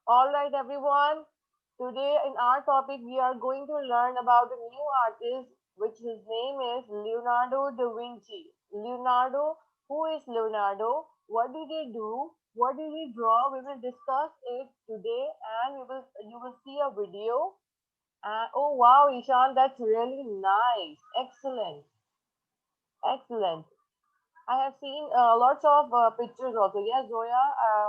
All right, everyone. Today, in our topic, we are going to learn about a new artist, which his name is Leonardo da Vinci. Leonardo, who is Leonardo? What did he do? What did he draw? We will discuss it today, and you will see a video. Oh wow, Ishan, that's really nice. Excellent, excellent. I have seen lots of pictures also. Yes, Zoya,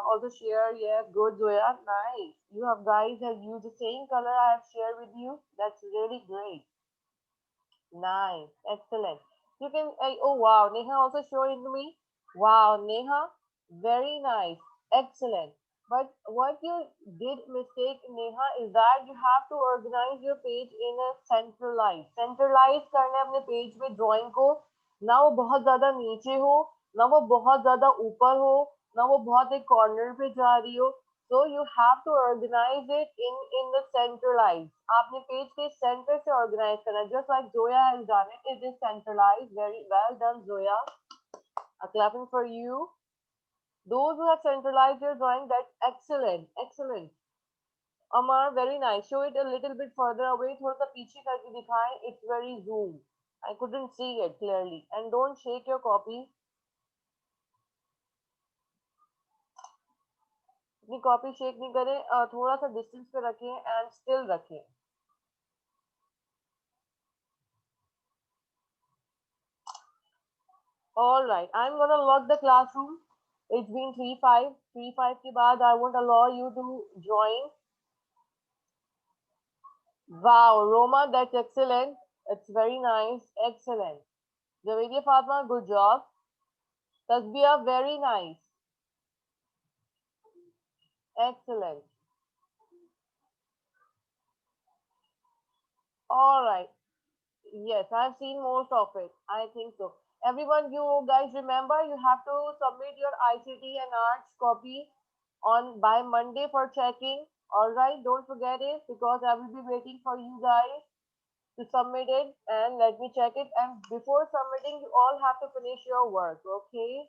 also share. Yes, good, Zoya. Nice. You have guys have used the same color I have shared with you. That's really great. Nice. Excellent. You can, oh wow, Neha also showed it to me. Wow, Neha, very nice. Excellent. But what you did mistake, Neha, is that you have to organize your page in a centralized करना है अपने page में drawing को ना वो बहुत ज्यादा नीचे हो ना वो बहुत ज्यादा ऊपर हो ना वो बहुत एक कॉर्नर पे जा रही हो so you have to organize it in the centralized. आपने पेज के सेंटर से ऑर्गेनाइज करना है just like Zoya has done it. It is centralized. Very well done, Zoya. A clapping for you. Those who have centralized your drawing, that's excellent. Excellent. Amar, very nice. Show it a little bit further away. थोड़ा सा पीछे करके दिखाएं. It's very zoom. I couldn't see it clearly. And don't shake your copy. अपनी copy shake नहीं करें थोड़ा सा डिस्टेंस पे रखें एंड स्टिल रखें All right, I'm gonna lock the classroom. It's been 3-5. 3-5 के बाद I won't allow you to join. Wow, Roma, that's excellent. It's very nice. Excellent. Javedia Fatma, good job. Tasbia, very nice. Excellent. All right. Yes, I've seen most of it. I think so. Everyone, you guys remember you have to submit your ICT and arts copy on by Monday for checking. All right, don't forget it because I will be waiting for you guys to submit it and let me check it. And before submitting, you all have to finish your work. Okay.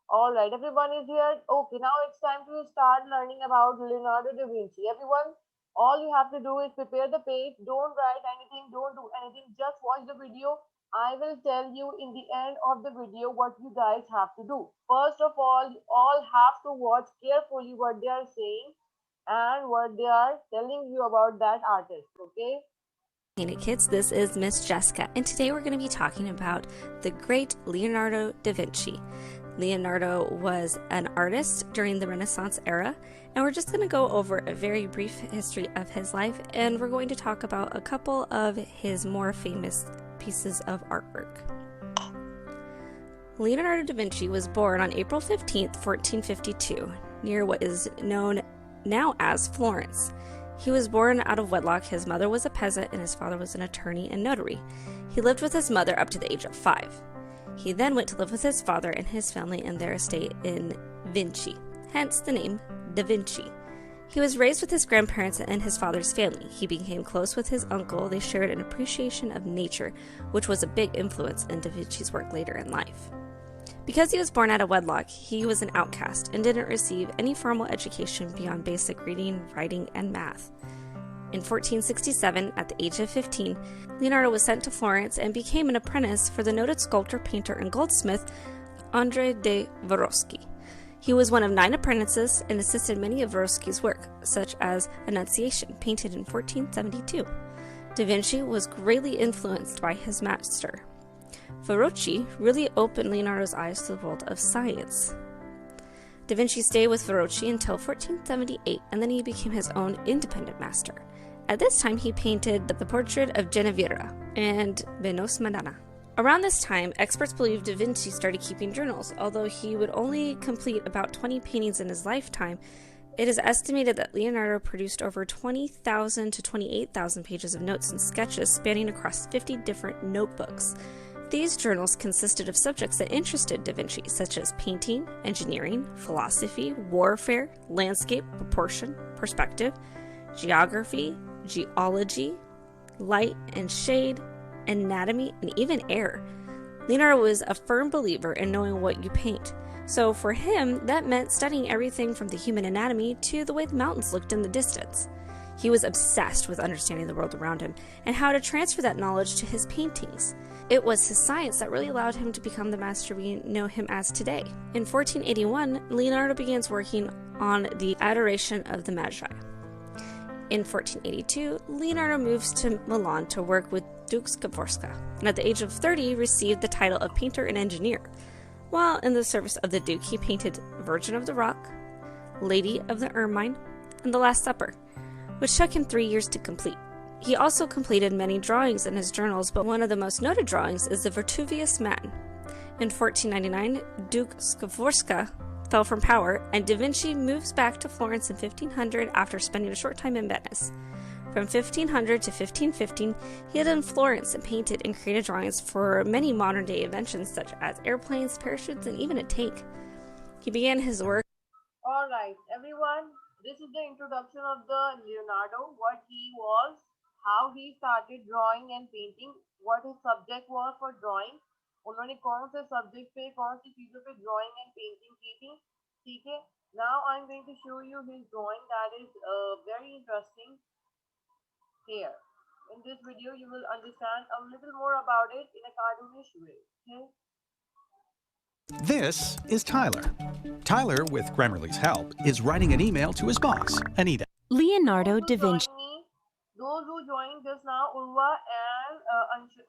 All right, everyone is here. Okay, now it's time to start learning about Leonardo da Vinci. Everyone, all you have to do is prepare the page. Don't write anything, don't do anything, just watch the video. I will tell you in the end of the video what you guys have to do. First of all, you all have to watch carefully what they are saying and what they are telling you about that artist. Okay. Hey kids, this is Miss Jessica, and today we're going to be talking about the great Leonardo da Vinci. Leonardo was an artist during the Renaissance era, and we're just going to go over a very brief history of his life, and we're going to talk about a couple of his more famous pieces of artwork. Leonardo da Vinci was born on April 15th, 1452, near what is known now as Florence. He was born out of wedlock. His mother was a peasant and his father was an attorney and notary. He lived with his mother up to the age of 5. He then went to live with his father and his family in their estate in Vinci, hence the name Da Vinci. He was raised with his grandparents and his father's family. He became close with his uncle. They shared an appreciation of nature, which was a big influence in Da Vinci's work later in life. Because he was born out of wedlock, he was an outcast and didn't receive any formal education beyond basic reading, writing, and math. In 1467, at the age of 15, Leonardo was sent to Florence and became an apprentice for the noted sculptor, painter, and goldsmith Andrea de Verrocchi. He was one of 9 apprentices and assisted many of Verrocchi's work, such as Annunciation, painted in 1472. Da Vinci was greatly influenced by his master. Verrocchi really opened Leonardo's eyes to the world of science. Da Vinci stayed with Verrocchi until 1478, and then he became his own independent master. At this time, he painted the portrait of Ginevra and Venus Madonna. Around this time, experts believe Da Vinci started keeping journals. Although he would only complete about 20 paintings in his lifetime, it is estimated that Leonardo produced over 20,000 to 28,000 pages of notes and sketches spanning across 50 different notebooks. These journals consisted of subjects that interested Da Vinci, such as painting, engineering, philosophy, warfare, landscape, proportion, perspective, geography, geology, light and shade, anatomy, and even air. Leonardo was a firm believer in knowing what you paint. So for him, that meant studying everything from the human anatomy to the way the mountains looked in the distance. He was obsessed with understanding the world around him and how to transfer that knowledge to his paintings. It was his science that really allowed him to become the master we know him as today. In 1481, Leonardo begins working on the Adoration of the Magi. In 1482, Leonardo moves to Milan to work with Duke Sforza, and at the age of 30 received the title of painter and engineer. While in the service of the Duke, he painted Virgin of the Rock, Lady of the Ermine, and The Last Supper, which took him 3 years to complete. He also completed many drawings in his journals, but one of the most noted drawings is the Vitruvius Man. In 1499, Duke Sforza fell from power, and Da Vinci moves back to Florence in 1500 after spending a short time in Venice. From 1500 to 1515, he lived in Florence and painted and created drawings for many modern-day inventions such as airplanes, parachutes, and even a tank. He began his work. Alright, everyone, this is the introduction of the Leonardo, what he was, how he started drawing and painting, what his subject was for drawing, उन्होंने कौन से subject पे कौन सी चीजों पे drawing and painting की थी, ठीक है? Now I'm going to show you his drawing that is very interesting here. In this video, you will understand a little more about it in a cartoonish way, okay? This is Tyler. Tyler, with Grammarly's help, is writing an email to his boss, Anita. Leonardo da Vinci. Those who joined just now, Urva and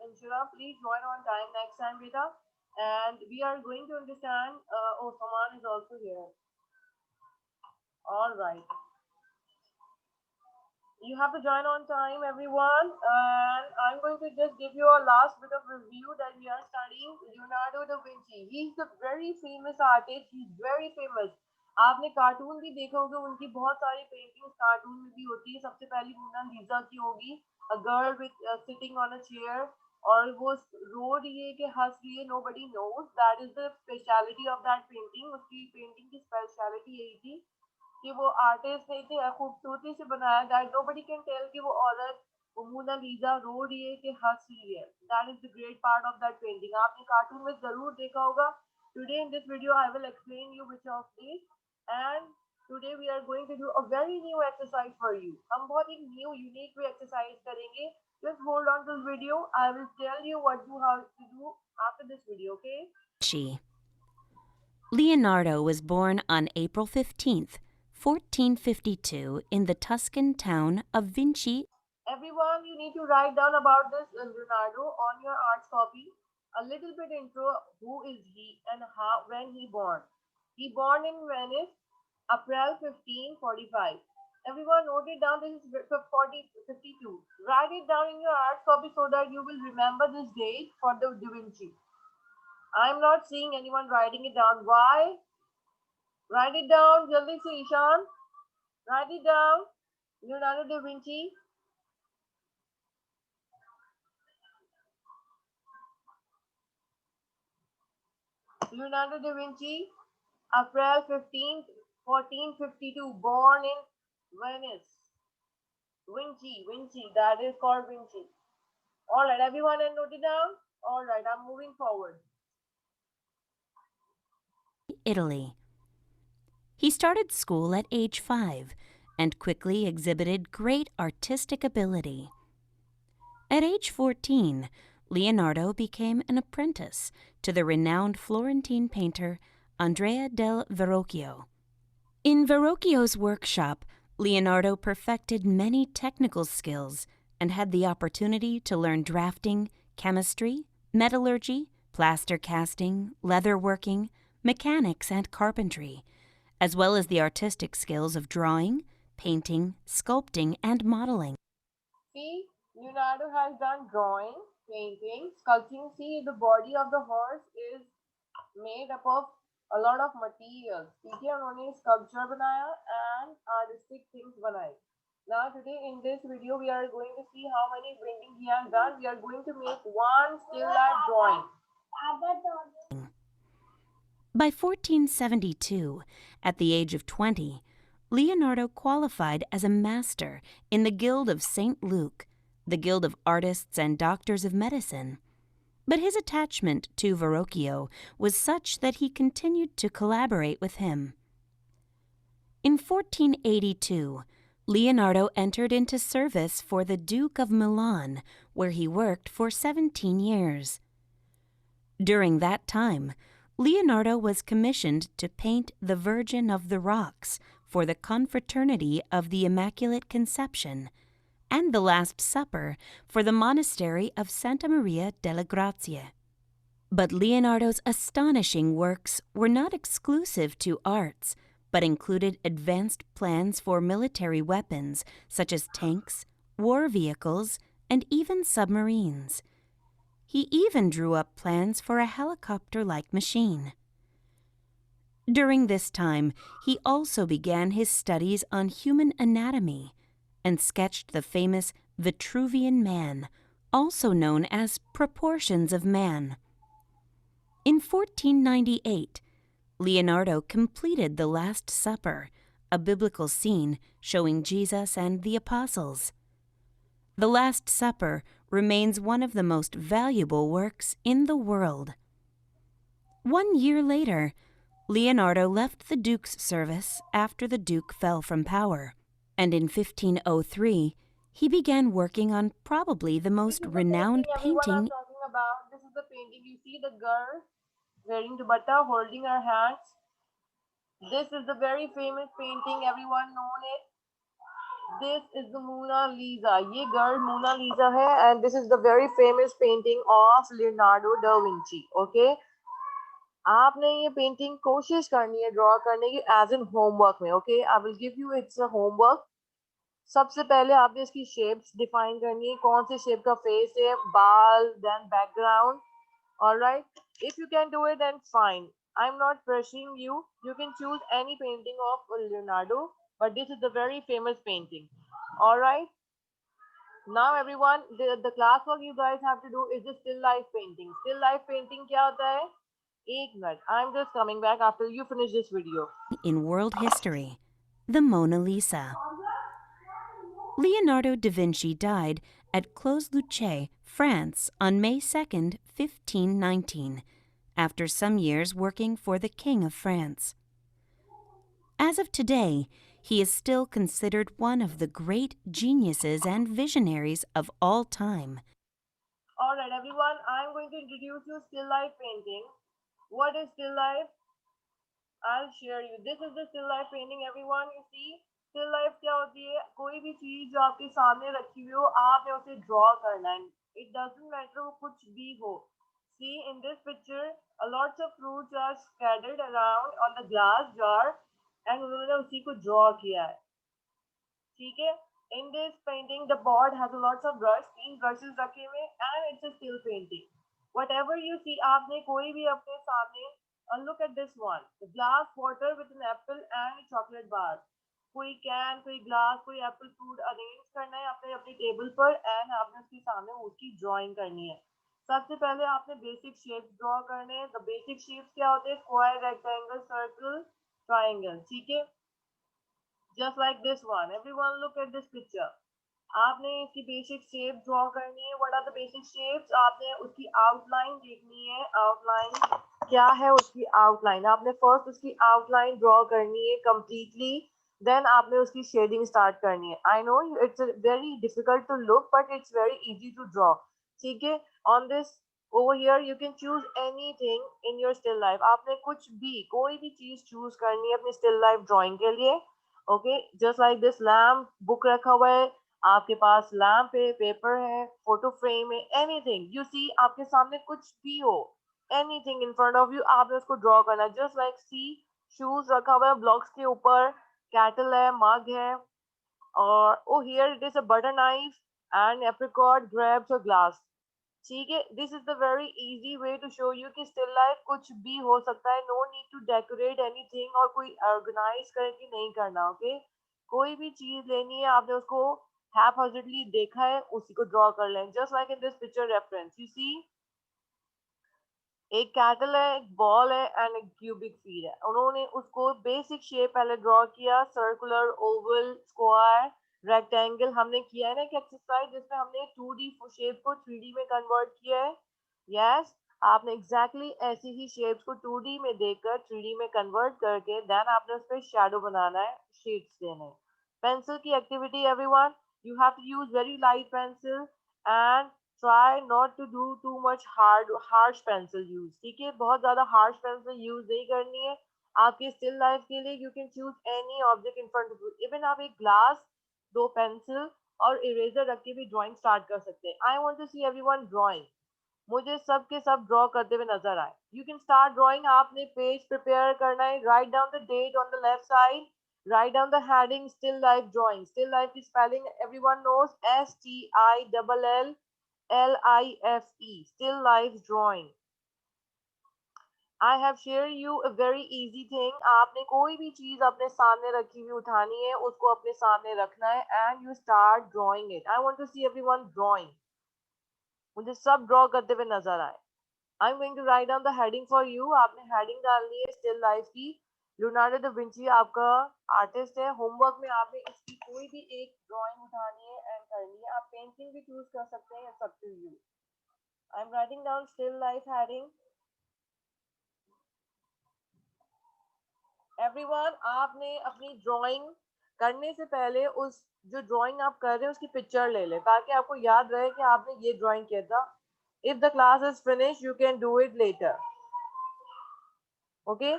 Anshura, please join on time next time, beta. And we are going to understand. Oh, Saman is also here. All right. You have to join on time, everyone. And I'm going to just give you a last bit of review that we are studying Leonardo da Vinci. He's a very famous artist. He's very famous. आपने cartoon भी देखा होगा, उनकी बहुत सारी paintings cartoon में भी होती है. सबसे पहली मोना लीजा की होगी, a girl with sitting on a chair, और वो रो रही है कि हंस रही है. nobody knows, that is the speciality of that painting. उसकी पेंटिंग की स्पेशलिटी यही थी कि वो आर्टिस्ट ने इतनी खूबसूरती से बनाया that nobody can tell कि वो औरत, वो मोना लीजा रो रही है कि हंस रही है. that is the great part of that painting. आपने कार्टून में जरूर देखा होगा. Today in this video I will explain you which of these. And today we are going to do a very new exercise for you. हम बहुत एक new unique way exercise करेंगे. Just hold on to the video. I will tell you what you have to do after this video, okay? Leonardo was born on April 15th, 1452 in the Tuscan town of Vinci. Everyone, you need to write down about this Leonardo on your arts copy. A little bit intro, who is he and how, when he born. He born in Venice, April 1545. Everyone note it down, this is 52. Write it down in your art copy so that you will remember this date for the Da Vinci. I'm not seeing anyone writing it down. Why? Write it down, Jaldi se Ishan. Write it down. Leonardo da Vinci. Leonardo da Vinci. April 15th, 1452, born in Venice. Vinci, that is called Vinci. Alright, everyone and note it down? Alright, I'm moving forward. Italy. He started school at age 5 and quickly exhibited great artistic ability. At age 14, Leonardo became an apprentice to the renowned Florentine painter Andrea del Verrocchio. In Verrocchio's workshop, Leonardo perfected many technical skills and had the opportunity to learn drafting, chemistry, metallurgy, plaster casting, leatherworking, mechanics, and carpentry, as well as the artistic skills of drawing, painting, sculpting, and modeling. See, Leonardo has done drawing, painting, sculpting. See, the body of the horse is made up of a lot of materials. ठीक है, उन्होंने sculpture बनाया and artistic things बनाए. Now today in this video we are going to see how many paintings he has done. We are going to make one still life drawing. By 1472, at the age of 20, Leonardo qualified as a master in the Guild of St. Luke, the Guild of Artists and Doctors of Medicine. but his attachment to Verrocchio was such that he continued to collaborate with him. In 1482, Leonardo entered into service for the Duke of Milan, where he worked for 17 years. During that time, Leonardo was commissioned to paint the Virgin of the Rocks for the Confraternity of the Immaculate Conception and the Last Supper for the monastery of Santa Maria delle Grazie. But Leonardo's astonishing works were not exclusive to arts, but included advanced plans for military weapons such as tanks, war vehicles, and even submarines. He even drew up plans for a helicopter-like machine. During this time, he also began his studies on human anatomy and sketched the famous Vitruvian Man, also known as Proportions of Man. In 1498, Leonardo completed the Last Supper, a biblical scene showing Jesus and the apostles. The Last Supper remains one of the most valuable works in the world. 1 year later, Leonardo left the Duke's service after the Duke fell from power, and in 1503, he began working on probably the most This is the renowned painting everyone painting. are talking about. This is the painting. You see the girl wearing dupatta, holding her hands. This is the very famous painting. Everyone known it. This is the Mona Lisa. ये girl Mona Lisa है, and this is the very famous painting of Leonardo da Vinci. Okay. आपने ये painting कोशिश करनी है draw करने की as an homework में. Okay, I will give you it's a homework. सबसे पहले आपने इसकी शेप्स डिफाइन करनी है, कौन से शेप का फेस है, बाल, then background. Alright, if you can do it then fine. I am not pressuring you. You can choose any painting of Leonardo, but this is the very famous painting. All right, now everyone, the class work you guys have to do is the still life painting. Still life painting क्या होता है? एक minute, I'm just coming back after you finish this video. In world history, the Mona Lisa. Leonardo da Vinci died at Clos-Lucé, France on May 2nd, 1519, after some years working for the King of France. As of today, he is still considered one of the great geniuses and visionaries of all time. Alright everyone, I'm going to introduce you still life painting. What is still life? I'll share you. This is the still life painting everyone. You see, still life क्या होती है? कोई भी चीज जो आपके सामने रखी हुई हो, आपने उसे ड्रॉ करना है. It doesn't matter वो कुछ भी हो. See in this picture, a lots of fruits are scattered around on the glass jar, and उन्होंने उसी को ड्रॉ किया है. ठीक है? In this painting, the board has a lots of brush, 3 brushes रखे हुए, and it's a still painting. Whatever you see, आपने कोई भी अपने सामने, and look at this one, the glass water with an apple and a chocolate bar. कोई can, कोई glass, कोई एप्पल फ्रूट अरेंज करना है आपने अपनी टेबल पर, एंड आपने उसके सामने उसकी ड्राइंग करनी है. सबसे पहले आपने बेसिक शेप्स ड्रॉ करने हैं. द बेसिक शेप्स क्या होते हैं? Square, rectangle, circle, triangle. ठीक है? Just like this one. Everyone look at this picture. आपने इसकी बेसिक शेप ड्रॉ करनी है. What are the basic shapes? आपने उसकी आउटलाइन देखनी है. आउटलाइन क्या है? उसकी आउटलाइन आपने फर्स्ट उसकी आउटलाइन ड्रॉ करनी है कंप्लीटली, देन आपने उसकी शेडिंग स्टार्ट करनी है. I know it's very difficult to look, but it's very easy to draw. ठीक है? On this over here you can choose anything in your still life. आपने कुछ भी, कोई भी चीज चूज करनी है अपनी still life ड्राइंग के लिए. Okay, just like this lamp, book रखा हुआ है आपके पास, लैम्प है, पेपर है, फोटो फ्रेम है, एनीथिंग यू सी, आपके सामने कुछ भी हो, anything in front of you, आपने उसको ड्रॉ करना है. जस्ट लाइक सी, शूज रखा हुआ है ब्लॉक्स के ऊपर, कैटल है, मग है, और oh here it is a butter knife and apricot, grapes और ग्लास. ठीक है? This is the very easy way to show you कि स्टिल लाइफ कुछ भी हो सकता है. No need to decorate anything और कोई ऑर्गेनाइज करके नहीं करना. ओके, कोई भी चीज लेनी है, आपने उसको हैपहैज़र्डली देखा है, उसी को ड्रॉ कर लें. Just like in this picture reference you see, एक कैटल है, एक बॉल है एंड एक क्यूबिक फीड है. उन्होंने उसको बेसिक शेप पहले ड्रॉ किया, सर्कुलर, ओवल, स्क्वायर, रेक्टेंगल. हमने किया है ना एक एक्सरसाइज जिसमें हमने 2D शेप को 3D में कन्वर्ट किया है. यस, आपने एग्जैक्टली ऐसी ही शेप्स को 2D में देखकर 3D में कन्वर्ट करके देन आपने उस पर शेडो बनाना है, शेड्स देने हैं। पेंसिल की activity everyone, you have to use very light pencil and try not to do too much harsh pencil use, ठीक है? बहुत ज्यादा हार्श पेंसिल यूज नहीं करनी है। आपकी स्टिल लाइफ के लिए you can choose any object in front of you, even आप एक ग्लास, दो पेंसिल और इरेजर रख के भी ड्राइंग स्टार्ट कर सकते हैं। I want to see everyone drawing, मुझे सब के सब ड्रॉ करते हुए नजर आए। यू कैन स्टार्ट ड्रॉइंग, आपने पेज प्रिपेयर करना है, write down the date on the left side, write down the heading still life drawing. Still life की spelling everyone knows, STILLLIFE, still life drawing. I have share you a very easy thing, आपने कोई भी चीज अपने सामने रखी हुई उठानी है, उसको अपने सामने रखना है and you start drawing it. I want to see everyone drawing, मुझे सब ड्रॉ करते हुए नजर आए। I am going to write down the heading for you, आपने हेडिंग डालनी है स्टिल लाइफ की। लियोनार्डो दा विंची आपका आर्टिस्ट है। होमवर्क में आपने इसकी कोई भी एक ड्राइंग उठानी है एंड करनी है, आप पेंटिंग भी चूज कर सकते हैं, it's up to you. I am writing down still life heading. Everyone, आपने अपनी ड्राइंग करने से पहले उस जो ड्राइंग आप कर रहे हैं उसकी पिक्चर ले लें, ताकि आपको याद रहे कि आपने ये ड्राइंग किया था। If the class is finish you can do it later, okay?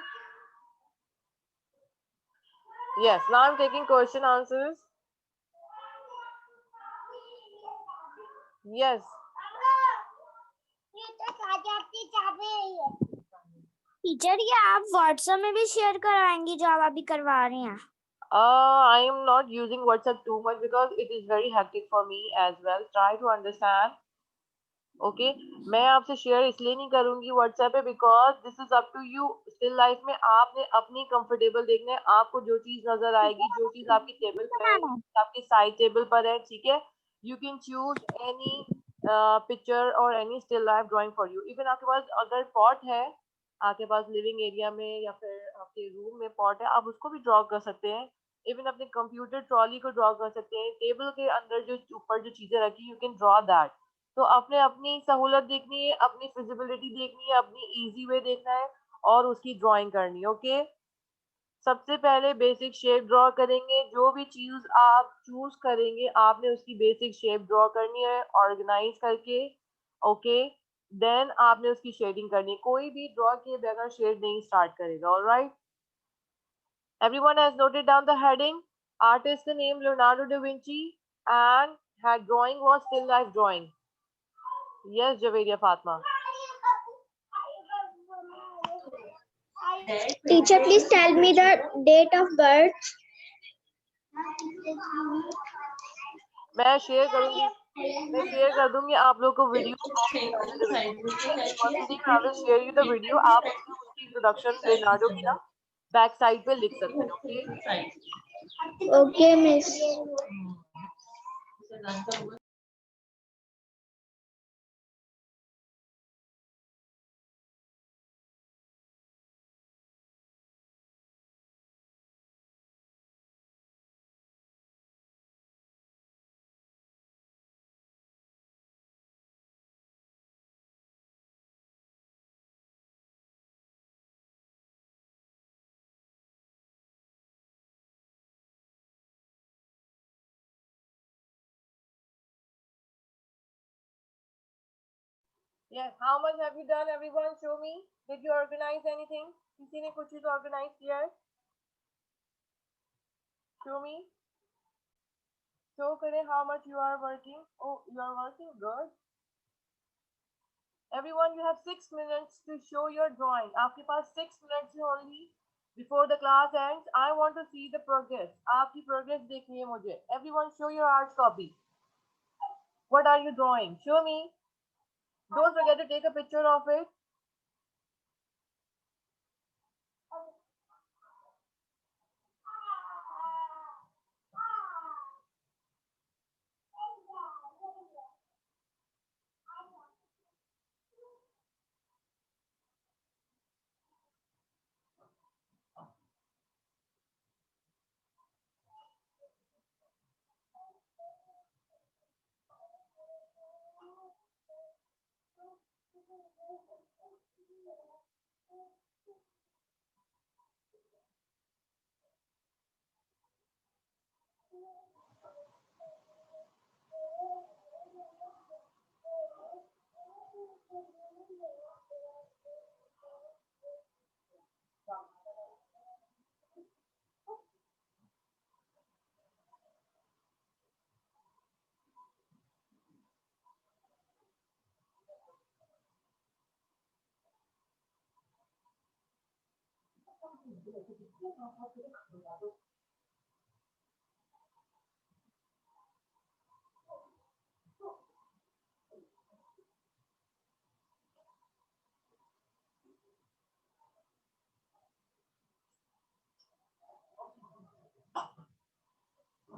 Yes, now I'm taking question answers. Yes. Teacher ये आप व्हाट्सएप में भी शेयर करवाएंगी जो आप अभी करवा रहे हैं? I am not using WhatsApp too much because it is very hectic for me as well. Try to understand. Okay, मैं आपसे शेयर इसलिए नहीं करूंगी WhatsApp पे because this is up to you. Still life में आपने अपनी कंफर्टेबल देखना है, आपको जो चीज नजर आएगी, जो चीज आपकी टेबल पर है, आपकी साइड टेबल पर है, ठीक है? You can choose any picture or any still life drawing for you. Even आपके पास अगर पॉट है, आपके पास लिविंग एरिया में या फिर आपके रूम में पॉट है, आप उसको भी ड्रॉ कर सकते हैं। इवन अपने कंप्यूटर ट्रॉली को ड्रॉ कर सकते हैं, टेबल के अंदर जो ऊपर जो चीजें रखी, यू कैन ड्रॉ दैट। तो आपने अपनी सहूलत देखनी है, अपनी फिजिबिलिटी देखनी है, अपनी इजी वे देखना है और उसकी ड्राइंग करनी है, ओके? सबसे पहले बेसिक शेप ड्रॉ करेंगे, जो भी चीज आप चूज करेंगे आपने उसकी बेसिक शेप ड्रॉ करनी है ऑर्गेनाइज करके, ओके? देन आपने उसकी शेडिंग करनी है, कोई भी ड्रॉ किए बगैर शेड नहीं स्टार्ट करेगा, alright? Everyone has noted down the heading. Artist name Leonardo da Vinci and her drawing was still life drawing. Yes, Javeria Fatma. Teacher, please tell me the date of birth. मैं share करूंगी, मैं share कर दूंगी आप लोगों को video of Leonardo da Vinci. First thing I will share you the video, आप उसकी इंट्रोडक्शन लियोनार्डो की ना बैक साइड पे लिख सकते हैं, okay? Okay, miss. Yes, how much have you done everyone? Show me. Did you organize anything? किसी ने कुछ चीज ऑर्गेनाइज किया है? Show me. Show करें how much you are working. Oh, you are working good. Everyone, you have 6 minutes to show your drawing. आपके पास 6 minutes है only before the class ends. I want to see the progress. आपकी progress देखनी है मुझे. Everyone, show your art copy. What are you drawing? Show me. Don't forget to take a picture of it.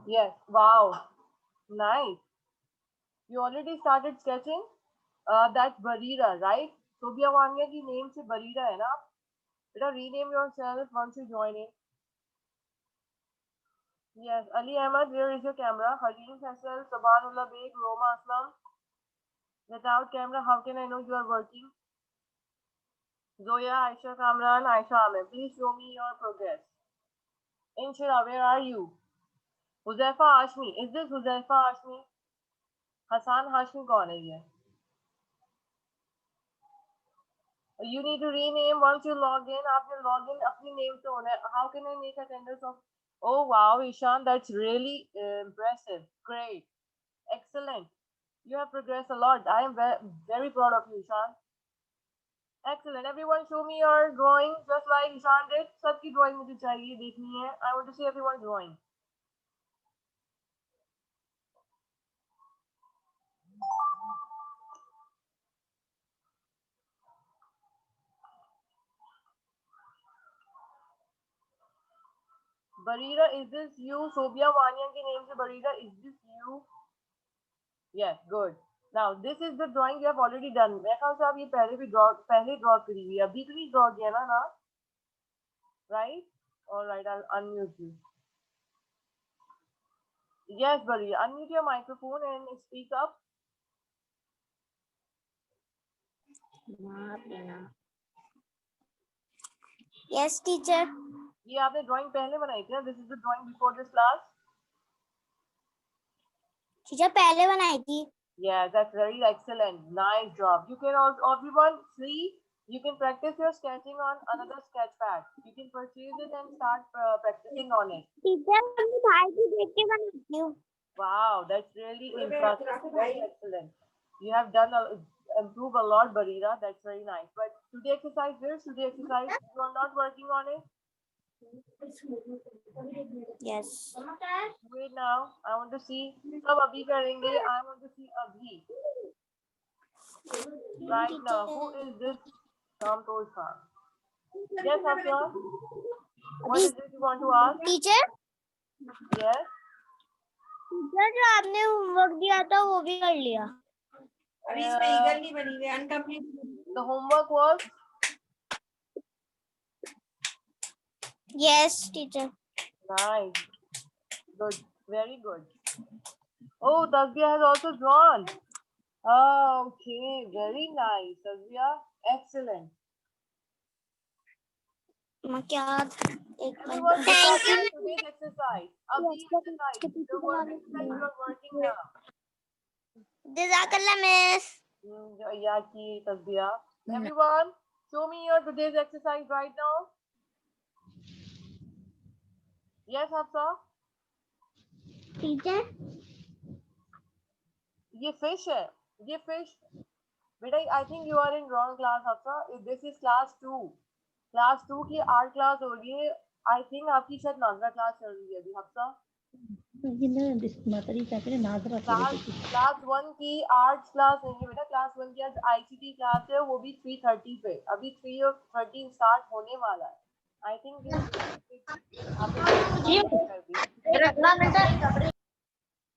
Yes. Wow. Nice. You already started sketching? That's Barira, right? Sobia Wanya ki name se Barira hai na? Beta, rename yourself once you join in. Yes. Ali Ahmad, where is your camera? Halim Faisal, Sabanullah Beg, Roma Aslam. Without camera, how can I know you are working? Zoya, Aisha Kamran, Aisha Ahmed, please show me your progress. Inshira, where are you? Huzaifa Hashmi, is this Huzaifa Hashmi? Hassan Hashmi kaun hai ye? You need to rename once you log in. After login, apni name se hona hai. How can I make attendance of? Oh wow, Ishan, that's really impressive. Great, excellent. You have progressed a lot. I am very proud of you, Ishan. Excellent. Everyone, show me your drawing, just like Ishan did. सबकी drawing मुझे चाहिए देखनी है. I want to see everyone's drawing. Barira, is this you? Sobia Wanya के name से Barira, is this you? Yes, good. Now this is the drawing you have already done. मैं ख्याल से आप ये पहले draw करी हुई है. अभी तो नहीं draw किया ना? Right? All right, I'll unmute you. Yes, Barira, unmute your microphone and speak up. Yes, teacher. ये आपने drawing पहले बनाई थी ना? This is the drawing before this class. Teacher पहले बनाई थी. Yeah, that's very excellent. Nice job. You can also, everyone, see, you can practice your sketching on another sketch pad. You can purchase it and start practicing on it. Teacher अपने भाई की देख के बनाती हूँ. Wow, that's really impressive. Very excellent. You have done improve a lot, Barira. That's very nice. But today exercise, where's today exercise? You are not working on it? Yes. Wait now. I want to see. सब अभी करेंगे. I want to see अभी. Right now. Who is this? Kamtosh Khan. Yes, Afshan. What is it you want to ask? Teacher Yes. Teacher जो आपने homework दिया था वो भी कर लिया. अभी इसमें ईगल नहीं बनी हुई, incomplete. The homework was? Yes, teacher. Nice. Good. Very good. Oh, Tasbia has also drawn. Oh, okay. Very nice, Tasbia. Excellent. मैं क्या एक Everyone, Thank you. today's exercise. Abhi exercise. The work exercise you are working now. जज़ाकल्लाह miss. Yeah, ki Tasbia. Everyone, show me your today's exercise right now. Yes, Hafsa. Teacher ये fish है. ये fish. बेटा, I think you are in wrong class, Hafsa. This is class 2. Class 2 की art class हो रही है. I think आपकी शायद नाजरा class चल रही है अभी, Hafsa. क्लास 1 की आर्ट्स क्लास नहीं है बेटा. क्लास 1 की आज ICT क्लास है, वो भी 3:30 पे. अभी 3:30 स्टार्ट होने वाला है. I think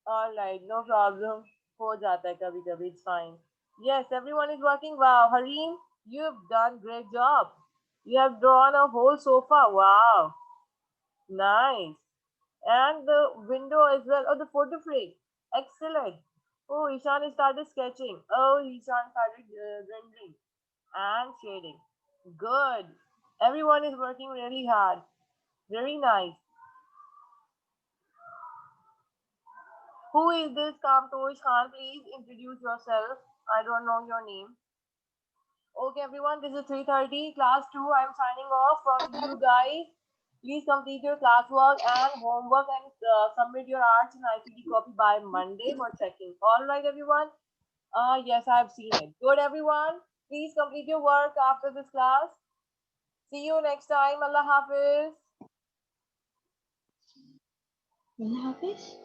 alright, no problem. हो जाता है कभी कभी. It's fine. Yes, everyone is working. Wow, Harim, you've done great job. You have drawn a whole sofa. Wow, nice. And the window as well. Oh, the photo frame. Excellent. Oh, Ishan started sketching. Oh, Ishan started rendering and shading. Good. Everyone is working really hard. Very nice. Who is this Kamtosh Khan? Please introduce yourself. I don't know your name. Okay, everyone, this is 3:30. Class 2, I'm signing off from you guys. Please complete your classwork and homework and submit your arts and ICT copy by Monday for checking. All right, everyone? Yes, I have seen it. Good, everyone. Please complete your work after this class. See you next time. Allah Hafiz. Allah Hafiz.